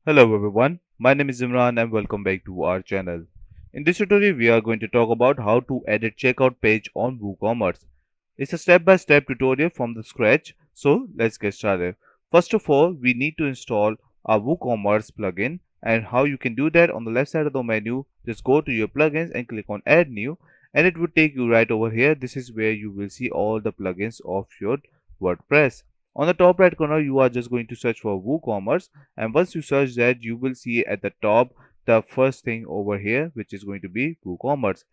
Hello everyone, my name is Imran and welcome back to our channel. In this tutorial, we are going to talk about how to edit checkout page on WooCommerce. It's a step-by-step tutorial from the scratch, so let's get started. First of all, we need to install a WooCommerce plugin, and how you can do that, on the left side of the menu, just go to your plugins and click on add new, and it will take you right over here. This is where you will see all the plugins of your WordPress. On the top right corner, you are just going to search for WooCommerce, and once you search that, you will see at the top the first thing over here, which is going to be WooCommerce,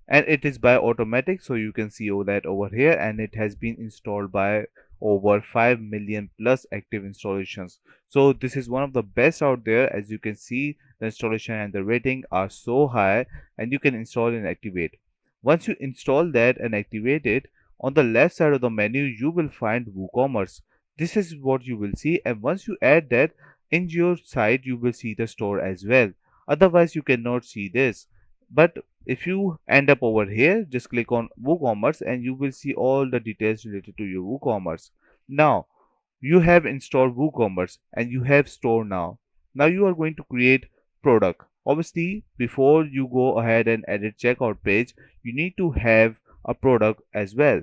and it is by automatic, so you can see all that over here, and it has been installed by over 5 million plus active installations. So this is one of the best out there. As you can see, the installation and the rating are so high, and you can install and activate. Once you install that and activate it, on the left side of the menu you will find WooCommerce. This is what you will see, and once you add that in your site, you will see the store as well. Otherwise you cannot see this. But if you end up over here, just click on WooCommerce and you will see all the details related to your WooCommerce. Now you have installed WooCommerce and you have store now. Now you are going to create product. Obviously, before you go ahead and edit checkout page, you need to have a product as well.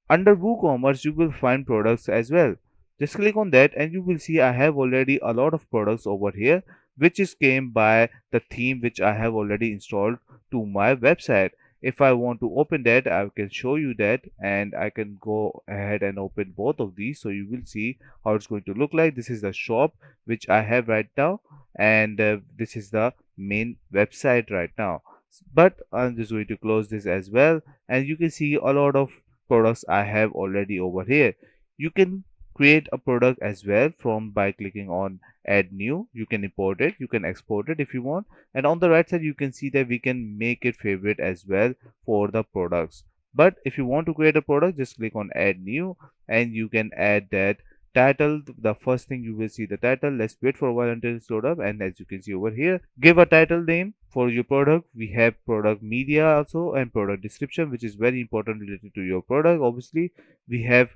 Under WooCommerce, you will find products as well. Just click on that and you will see I have already a lot of products over here, which is came by the theme which I have already installed to my website. If I want to open that, I can show you that, and I can go ahead and open both of these, so you will see how it's going to look like. This is the shop which I have right now, and this is the main website right now. But I'm just going to close this as well, and you can see a lot of products I have already over here. You can create a product as well from by clicking on add new. You can import it, you can export it if you want, and on the right side you can see that we can make it favorite as well for the products. But if you want to create a product, just click on add new and you can add that title. The first thing you will see the title. Let's wait for a while until it's load up, and as you can see over here, give a title name for your product. We have product media also and product description, which is very important related to your product. Obviously, we have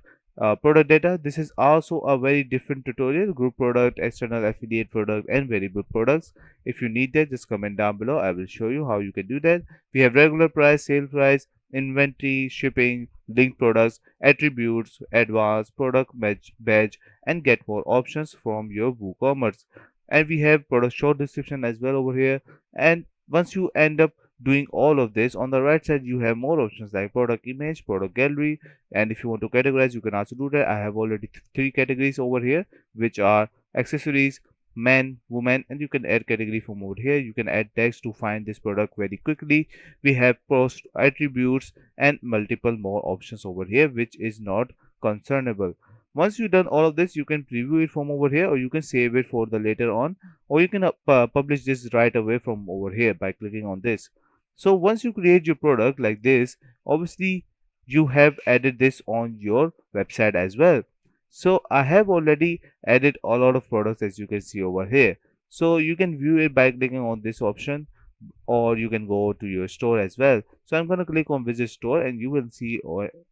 product data. This is also a very different tutorial: group product, external affiliate product, and variable products. If you need that, just comment down below. I will show you how you can do that. We have regular price, sale price, inventory, shipping, link products, attributes, advanced product badge, and get more options from your WooCommerce. And we have product short description as well over here. And once you end up doing all of this, on the right side you have more options like product image, product gallery, and if you want to categorize, you can also do that. I have already three categories over here, which are accessories, men, women, and you can add category from over here. You can add text to find this product very quickly. We have post attributes and multiple more options over here, which is not concernable. Once you've done all of this, you can preview it from over here, or you can save it for the later on, or you can publish this right away from over here by clicking on this. So once you create your product like this, obviously you have added this on your website as well. So I have already added a lot of products, as you can see over here. So you can view it by clicking on this option, or you can go to your store as well. So I'm going to click on visit store and you will see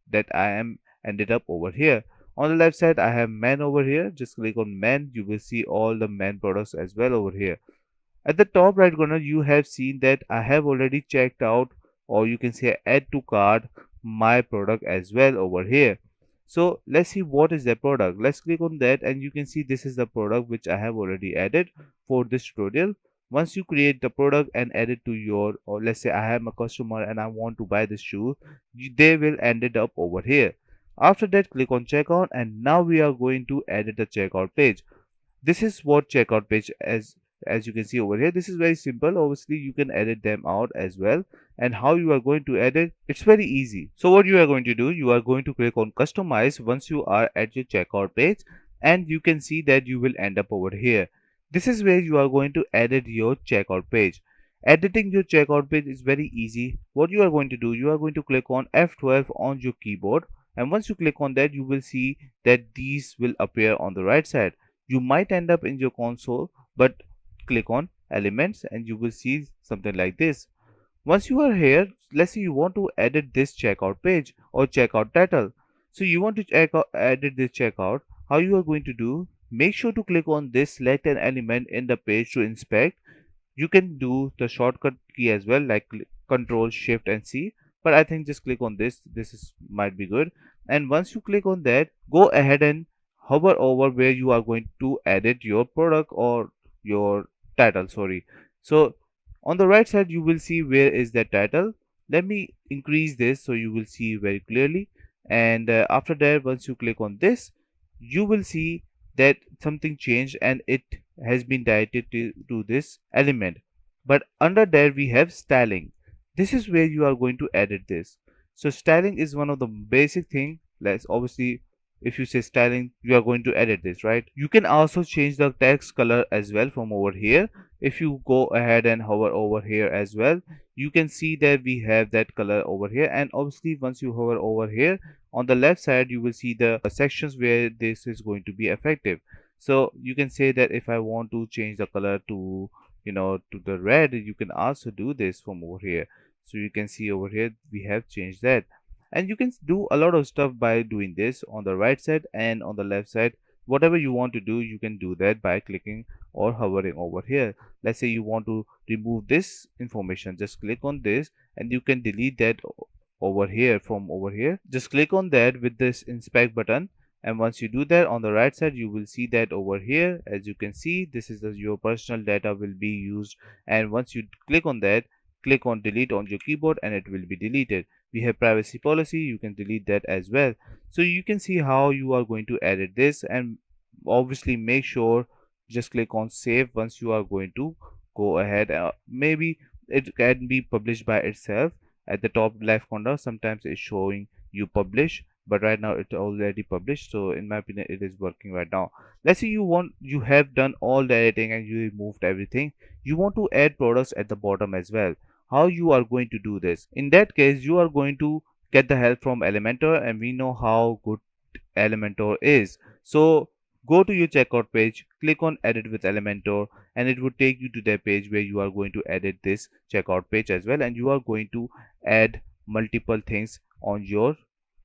that I am ended up over here. On the left side I have men over here. Just click on men, you will see all the men products as well over here. At the top right corner you have seen that I have already checked out, or you can say add to cart, my product as well over here. So let's see what is the product. Let's click on that and you can see this is the product which I have already added for this tutorial. Once you create the product and add it to your, or let's say I am a customer and I want to buy this shoe, they will end it up over here. After that, click on checkout, and now we are going to edit the checkout page. This is what checkout page, as you can see over here, this is very simple. Obviously you can edit them out as well, and how you are going to edit, it's very easy. So what you are going to do, you are going to click on customize once you are at your checkout page, and you can see that you will end up over here. This is where you are going to edit your checkout page. Editing your checkout page is very easy. What you are going to do, you are going to click on F12 on your keyboard, and once you click on that, you will see that these will appear on the right side. You might end up in your console, but click on elements and you will see something like this. Once you are here, let's say you want to edit this checkout page or checkout title. So you want to edit this checkout. How you are going to do, make sure to click on this select an element in the page to inspect. You can do the shortcut key as well, like Control Shift and C, but I think just click on this. This is might be good. And once you click on that, go ahead and hover over where you are going to edit your product or your title. Sorry. So on the right side, you will see where is the title. Let me increase this so you will see very clearly. And after that, once you click on this, you will see that something changed and it has been directed to this element. But under there we have styling. This is where you are going to edit this. So styling is one of the basic thing. Let's obviously, if you say styling, you are going to edit this, right? You can also change the text color as well from over here. If you go ahead and hover over here as well, you can see that we have that color over here. And obviously once you hover over here, on the left side you will see the sections where this is going to be effective. So you can say that if I want to change the color to, to the red, you can also do this from over here. So you can see over here we have changed that, and you can do a lot of stuff by doing this on the right side and on the left side. Whatever you want to do, you can do that by clicking or hovering over here. Let's say you want to remove this information, just click on this and you can delete that over here. From over here, just click on that with this inspect button, and once you do that, on the right side you will see that over here, as you can see, this is your personal data will be used. And once you click on that, click on delete on your keyboard and it will be deleted. We have privacy policy, you can delete that as well. So you can see how you are going to edit this, and obviously make sure just click on save once you are going to go ahead. Maybe it can be published by itself. At the top left corner sometimes it's showing you publish, but right now it's already published, so in my opinion it is working right now. Let's say you have done all the editing and you removed everything. You want to add products at the bottom as well. How you are going to do this? In that case, you are going to get the help from Elementor, and we know how good Elementor is. So go to your checkout page, click on edit with Elementor, and it would take you to the page where you are going to edit this checkout page as well, and you are going to add multiple things on your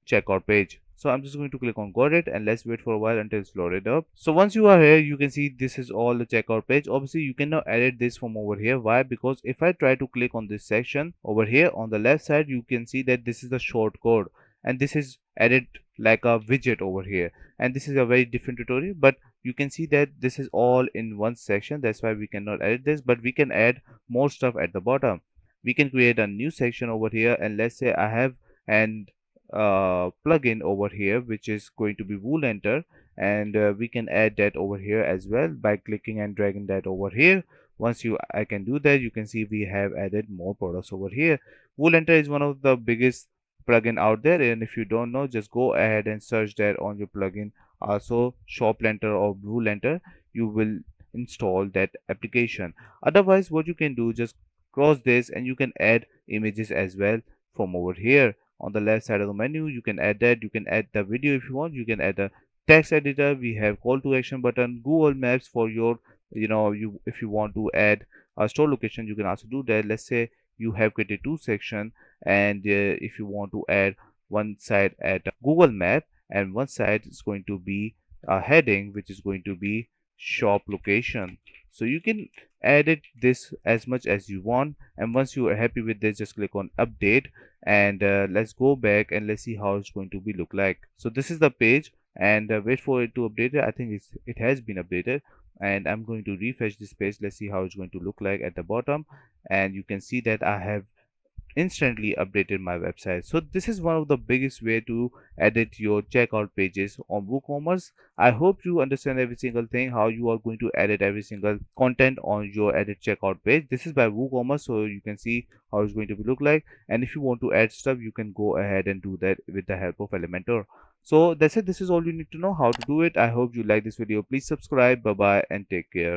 checkout page. So I'm just going to click on got it, and let's wait for a while until it's loaded up. So once you are here, you can see this is all the checkout page. Obviously you cannot edit this from over here. Why? Because if I try to click on this section over here on the left side, you can see that this is the short code, and this is added like a widget over here, and this is a very different tutorial, but you can see that this is all in one section. That's why we cannot edit this, but we can add more stuff at the bottom. We can create a new section over here, and let's say I have an plugin over here which is going to be Wool-Enter, and we can add that over here as well by clicking and dragging that over here. Once I can do that, you can see we have added more products over here. Wool-Enter is one of the biggest plugin out there, and if you don't know, just go ahead and search that on your plugin. Also Shop-Lenter or Wool-Enter, you will install that application. Otherwise what you can do, just cross this and you can add images as well from over here. On the left side of the menu, you can add that. You can add the video if you want. You can add a text editor. We have call to action button, Google Maps for your, you if you want to add a store location, you can also do that. Let's say you have created two section, and if you want to add one side at Google Map and one side is going to be a heading which is going to be shop location. So you can edit this as much as you want, and once you are happy with this, just click on update, and let's go back and let's see how it's going to be look like. So this is the page, and wait for it to update it. I think it has been updated, and I'm going to refresh this page. Let's see how it's going to look like at the bottom, and you can see that I have instantly updated my website. So this is one of the biggest way to edit your checkout pages on WooCommerce. I hope you understand every single thing, how you are going to edit every single content on your edit checkout page. This is by WooCommerce, so you can see how it's going to look like. And if you want to add stuff, you can go ahead and do that with the help of Elementor. So that's it. This is all you need to know how to do it. I hope you like this video. Please subscribe. Bye bye and take care.